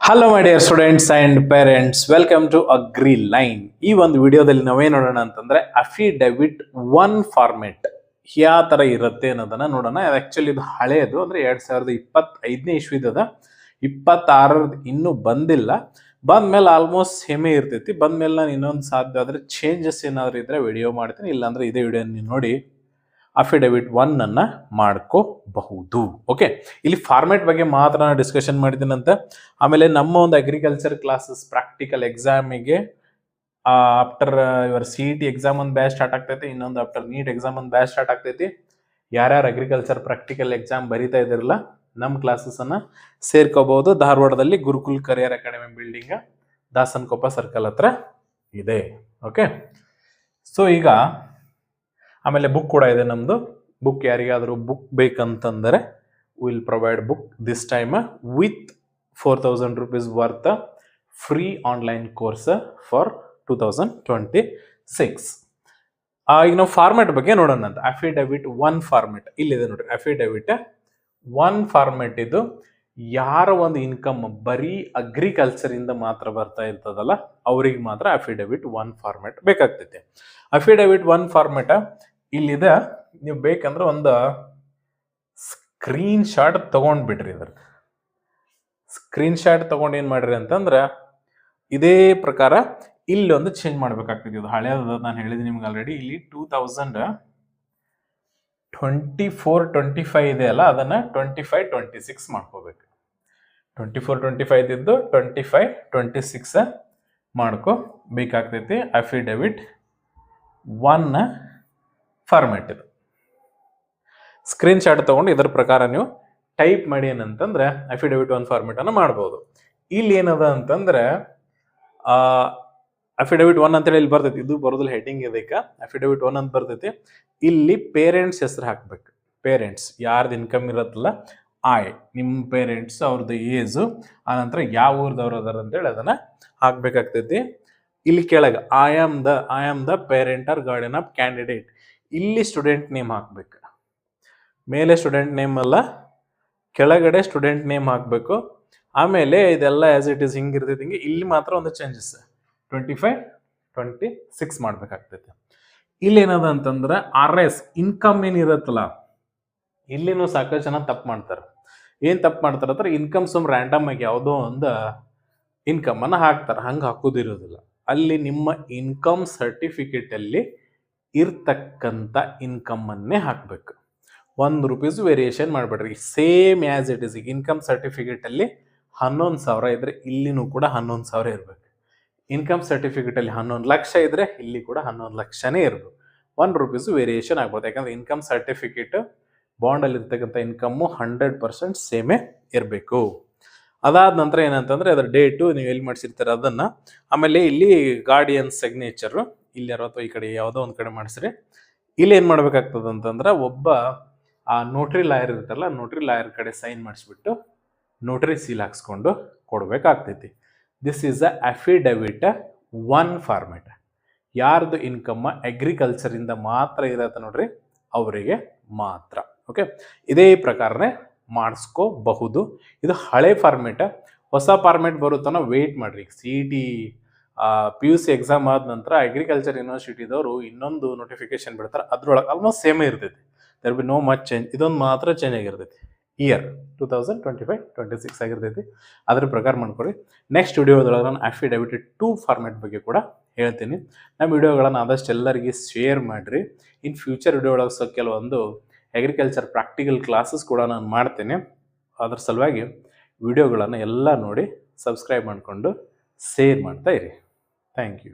Hello my dear students and parents, welcome to agri line. ಈ ಒಂದು ವಿಡಿಯೋದಲ್ಲಿ ನಾವೇನ್ ನೋಡೋಣ ಅಂತಂದ್ರೆ ಅಫಿಡವಿಟ್ ಒನ್ ಫಾರ್ಮೆಟ್ ಯಾವ ತರ ಇರುತ್ತೆ ಅನ್ನೋದನ್ನ ನೋಡೋಣ. ಆಕ್ಚುಲಿ ಇದು ಹಳೆಯದು, ಅಂದ್ರೆ 2025ನೇ ಇಸ್ವಿದ, 26ರದ ಇನ್ನೂ ಬಂದಿಲ್ಲ. ಬಂದ್ಮೇಲೆ ಆಲ್ಮೋಸ್ಟ್ ಸೇಮೇ ಇರ್ತೈತಿ. ಬಂದ್ಮೇಲೆ ನಾನು ಇನ್ನೊಂದು ಸಾಧ್ಯ ಆದ್ರೆ ಚೇಂಜಸ್ ಏನಾದ್ರು ಇದ್ರೆ ವಿಡಿಯೋ ಮಾಡ್ತೀನಿ, ಇಲ್ಲಾಂದ್ರೆ ಇದೇ ವಿಡಿಯೋ ನೀವು ನೋಡಿ ಅಫಿಡವಿಟ್ ಒನ್ ಅನ್ನ ಮಾಡ್ಕೋಬಹುದು. ಓಕೆ, ಇಲ್ಲಿ ಫಾರ್ಮೆಟ್ ಬಗ್ಗೆ ಮಾತ್ರ ನಾನು ಡಿಸ್ಕಷನ್ ಮಾಡಿದ್ದೀನಂತ. ಆಮೇಲೆ ನಮ್ಮ ಒಂದು ಅಗ್ರಿಕಲ್ಚರ್ ಕ್ಲಾಸಸ್ ಪ್ರಾಕ್ಟಿಕಲ್ ಎಕ್ಸಾಮಿಗೆ ಆಫ್ಟರ್ ಯುವರ್ CET ಎಕ್ಸಾಮ್ ಒಂದು ಬ್ಯಾಚ್ ಸ್ಟಾರ್ಟ್ ಆಗ್ತೈತಿ, ಇನ್ನೊಂದು ಆಫ್ಟರ್ ನೀಟ್ ಎಕ್ಸಾಮ್ ಒಂದು ಬ್ಯಾಚ್ ಸ್ಟಾರ್ಟ್ ಆಗ್ತೈತಿ. ಯಾರ್ಯಾರು ಅಗ್ರಿಕಲ್ಚರ್ ಪ್ರಾಕ್ಟಿಕಲ್ ಎಕ್ಸಾಮ್ ಬರೀತಾ ಇದಿರಲ್ಲ, ನಮ್ಮ ಕ್ಲಾಸಸ್ ಅನ್ನ ಸೇರ್ಕೋಬಹುದು. ಧಾರವಾಡದಲ್ಲಿ Gurukul career academy building Dasanakoppa circle ಹತ್ರ ಇದೆ. ಓಕೆ, ಸೊ ಈಗ ಆಮೇಲೆ ಬುಕ್ ಕೂಡ ಇದೆ ನಮ್ದು. ಬುಕ್ ಯಾರಿಗಾದರೂ ಬುಕ್ ಬೇಕಂತಂದರೆ will provide book this time with 4,000 rupees worth free online course for 2026. ಈಗ ನಾವು ಫಾರ್ಮೆಟ್ ಬಗ್ಗೆ ನೋಡೋಣ ಅಂತ. ಅಫಿಡವಿಟ್ ಒನ್ ಫಾರ್ಮೆಟ್ ಇಲ್ಲಿದೆ ನೋಡ್ರಿ. ಅಫಿಡವಿಟ್ ಒನ್ ಫಾರ್ಮೆಟ್ ಇದು ಯಾರ ಒಂದು ಇನ್ಕಮ್ ಬರೀ ಅಗ್ರಿಕಲ್ಚರ್ ಇಂದ ಮಾತ್ರ ಬರ್ತಾ ಇರ್ತದಲ್ಲ, ಅವ್ರಿಗೆ ಮಾತ್ರ ಅಫಿಡವಿಟ್ ಒನ್ ಫಾರ್ಮೆಟ್ ಬೇಕಾಗ್ತೈತೆ. ಅಫಿಡವಿಟ್ ಒನ್ ಫಾರ್ಮೆಟ್ ಇಲ್ಲಿದೆ. ನೀವು ಬೇಕಂದ್ರೆ ಒಂದು ಸ್ಕ್ರೀನ್ ಶಾಟ್ ತಗೊಂಡ್ಬಿಡ್ರಿ. ಇದ್ರ ಸ್ಕ್ರೀನ್ ಶಾಟ್ ತಗೊಂಡು ಏನ್ ಮಾಡ್ರಿ ಅಂತಂದ್ರೆ ಇದೇ ಪ್ರಕಾರ ಇಲ್ಲಿ ಒಂದು ಚೇಂಜ್ ಮಾಡ್ಬೇಕಾಗ್ತದೆ. ಇದು ಹಳೆಯದ, ನಾನು ಹೇಳಿದ್ದೀನಿ ನಿಮ್ಗೆ ಆಲ್ರೆಡಿ. ಇಲ್ಲಿ 2024-25 ಇದೆ ಅಲ್ಲ, ಅದನ್ನ 25-26 ಮಾಡ್ಕೋಬೇಕು. 24-25 ಇದ್ದು 25-26 ಮಾಡ್ಕೋಬೇಕಾಗ್ತೈತಿ. ಅಫಿಡವಿಟ್ ಒನ್ ಫಾರ್ಮೆಟ್ ಇದು. ಸ್ಕ್ರೀನ್ ಶಾಟ್ ತಗೊಂಡು ಇದರ ಪ್ರಕಾರ ನೀವು ಟೈಪ್ ಮಾಡಿ ಏನಂತಂದ್ರೆ ಅಫಿಡವಿಟ್ ಒನ್ ಫಾರ್ಮೆಟ್ ಅನ್ನ ಮಾಡ್ಬೋದು. ಇಲ್ಲಿ ಏನದ ಅಂತಂದ್ರೆ ಅಫಿಡವಿಟ್ ಒನ್ ಅಂತೇಳಿ ಇಲ್ಲಿ ಬರ್ತೈತಿ. ಇದು ಬರೋದಿಲ್ಲ, ಹೆಡ್ಡಿಂಗ್ ಇದಕ್ಕೆ ಅಫಿಡವಿಟ್ ಒನ್ ಅಂತ ಬರ್ತೈತಿ. ಇಲ್ಲಿ ಪೇರೆಂಟ್ಸ್ ಹೆಸರು ಹಾಕ್ಬೇಕು. ಪೇರೆಂಟ್ಸ್ ಯಾರ್ದು ಇನ್ಕಮ್ ಇರತ್ತಲ್ಲ, ನಿಮ್ಮ ಪೇರೆಂಟ್ಸ್ ಅವ್ರದ್ದು ಏಜು, ಆನಂತರ ಯಾವ ಊರ್ದವ್ರು ಅದಾರ ಅಂತೇಳಿ ಅದನ್ನ ಹಾಕ್ಬೇಕಾಗ್ತೈತಿ. ಇಲ್ಲಿ ಕೆಳಗೆ I am the parent or guardian of candidate, ಇಲ್ಲಿ ಸ್ಟೂಡೆಂಟ್ ನೇಮ್ ಹಾಕ್ಬೇಕು. ಮೇಲೆ ಸ್ಟೂಡೆಂಟ್ ನೇಮ್ ಅಲ್ಲ, ಕೆಳಗಡೆ ಸ್ಟೂಡೆಂಟ್ ನೇಮ್ ಹಾಕ್ಬೇಕು. ಆಮೇಲೆ ಇದೆಲ್ಲ ಆಸ್ ಇಟ್ ಈಸ್ ಹಿಂಗಿರ್ತೈತಿ. ಹಿಂಗೆ ಇಲ್ಲಿ ಮಾತ್ರ ಒಂದು ಚೇಂಜಸ್ 25-26 ಮಾಡ್ಬೇಕಾಗ್ತೈತಿ. ಇಲ್ಲಿ ಏನದ ಅಂತಂದ್ರೆ RS ಇನ್ಕಮ್ ಏನಿರತ್ತಲ್ಲ, ಇಲ್ಲಿನೂ ಸಾಕಷ್ಟು ಜನ ತಪ್ಪು ಮಾಡ್ತಾರೆ. ಏನ್ ತಪ್ಪು ಮಾಡ್ತಾರ ಅಂದ್ರೆ ಇನ್ಕಮ್ ಸುಮ್ ರ್ಯಾಂಡಮ್ ಆಗಿ ಯಾವುದೋ ಒಂದು ಇನ್ಕಮ್ ಅನ್ನ ಹಾಕ್ತಾರೆ. ಹಂಗೆ ಹಾಕೋದಿರೋದಿಲ್ಲ. ಅಲ್ಲಿ ನಿಮ್ಮ ಇನ್ಕಮ್ ಸರ್ಟಿಫಿಕೇಟ್ ಅಲ್ಲಿ ಇರ್ತಕ್ಕಂಥ ಇನ್ಕಮ್ ಅನ್ನೇ ಹಾಕ್ಬೇಕು. ₹1 ವೇರಿಯೇಷನ್ ಮಾಡ್ಬೇಡ್ರಿ. Same as it is. Income certificate ಅಲ್ಲಿ 11,000 ಇದ್ರೆ ಇಲ್ಲಿನೂ ಕೂಡ 11,000 ಇರ್ಬೇಕು. ಇನ್ಕಮ್ ಸರ್ಟಿಫಿಕೇಟ್ ಅಲ್ಲಿ 11 ಲಕ್ಷ ಇದ್ರೆ ಇಲ್ಲಿ ಕೂಡ 11 ಲಕ್ಷನೇ ಇರ್ಬೇಕು. ₹1 ವೇರಿಯೇಷನ್ ಆಗ್ಬೋದು. ಯಾಕಂದ್ರೆ ಇನ್ಕಮ್ ಸರ್ಟಿಫಿಕೇಟ್ ಬಾಂಡ್ ಅಲ್ಲಿ ಇರ್ತಕ್ಕಂಥ ಇನ್ಕಮ್ಮು 100% ಸೇಮೇ ಇರಬೇಕು. ಅದಾದ ನಂತರ ಏನಂತಂದ್ರೆ ಅದರ ಡೇಟು ನೀವು ಎಲ್ಲಿ ಮಾಡಿಸಿರ್ತಾರೆ ಅದನ್ನ, ಆಮೇಲೆ ಇಲ್ಲಿ ಗಾರ್ಡಿಯನ್ ಸಿಗ್ನೇಚರ್ ಇಲ್ಲಿ ಅಥವಾ ಈ ಕಡೆ ಯಾವುದೋ ಒಂದು ಕಡೆ ಮಾಡಿಸ್ರಿ. ಇಲ್ಲಿ ಏನ್ ಮಾಡ್ಬೇಕಾಗ್ತದ ಅಂತಂದ್ರೆ ಒಬ್ಬ ಆ ನೋಟ್ರಿ ಲಾಯರ್ ಇರ್ತಾರಲ್ಲ, ನೋಟ್ರಿ ಲಾಯರ್ ಕಡೆ ಸೈನ್ ಮಾಡಿಸ್ಬಿಟ್ಟು ನೋಟ್ರಿ ಸೀಲ್ ಹಾಕ್ಸ್ಕೊಂಡು ಕೊಡ್ಬೇಕಾಗ್ತೈತಿ. This is a affidavit one format. ಯಾರ್ದು ಇನ್ಕಮ್ ಅಗ್ರಿಕಲ್ಚರ್ ಇಂದ ಮಾತ್ರ ಇರತ್ತೆ ನೋಡ್ರಿ, ಅವರಿಗೆ ಮಾತ್ರ. ಓಕೆ, ಇದೇ ಪ್ರಕಾರನೇ ಮಾಡಿಸ್ಕೋಬಹುದು. ಇದು ಹಳೆ ಫಾರ್ಮೆಟ್. ಹೊಸ ಫಾರ್ಮೆಟ್ ಬರುತ್ತಾನ ವೇಟ್ ಮಾಡ್ರಿ. CET PUC ಎಕ್ಸಾಮ್ ಆದ ನಂತರ ಅಗ್ರಿಕಲ್ಚರ್ ಯೂನಿವರ್ಸಿಟಿದವರು ಇನ್ನೊಂದು ನೋಟಿಫಿಕೇಶನ್ ಬಿಡ್ತಾರೆ. ಅದ್ರೊಳಗೆ ಆಲ್ಮೋಸ್ಟ್ ಸೇಮೇ ಇರ್ತೈತಿ. There be no much change. ಇದೊಂದು ಮಾತ್ರ ಚೇಂಜ್ ಆಗಿರ್ತೈತಿ. ಇಯರ್ 2025-26 ಆಗಿರ್ತೈತಿ. ಅದ್ರ ಪ್ರಕಾರ ಮಾಡ್ಕೊಡಿ. ನೆಕ್ಸ್ಟ್ ವಿಡಿಯೋದೊಳಗೆ ನಾನು ಅಫಿಡವಿಟ್ 2 ಫಾರ್ಮೆಟ್ ಬಗ್ಗೆ ಕೂಡ ಹೇಳ್ತೀನಿ. ನಮ್ಮ ವಿಡಿಯೋಗಳನ್ನು ಆದಷ್ಟು ಎಲ್ಲರಿಗೆ ಶೇರ್ ಮಾಡಿರಿ. ಇನ್ ಫ್ಯೂಚರ್ ವಿಡಿಯೋ ಒಳಗೆ ಕೆಲವೊಂದು ಅಗ್ರಿಕಲ್ಚರ್ ಪ್ರಾಕ್ಟಿಕಲ್ ಕ್ಲಾಸಸ್ ಕೂಡ ನಾನು ಮಾಡ್ತೇನೆ. ಅದ್ರ ಸಲುವಾಗಿ ವಿಡಿಯೋಗಳನ್ನು ಎಲ್ಲ ನೋಡಿ ಸಬ್ಸ್ಕ್ರೈಬ್ ಮಾಡಿಕೊಂಡು ಶೇರ್ ಮಾಡ್ತಾ ಇರಿ. Thank you.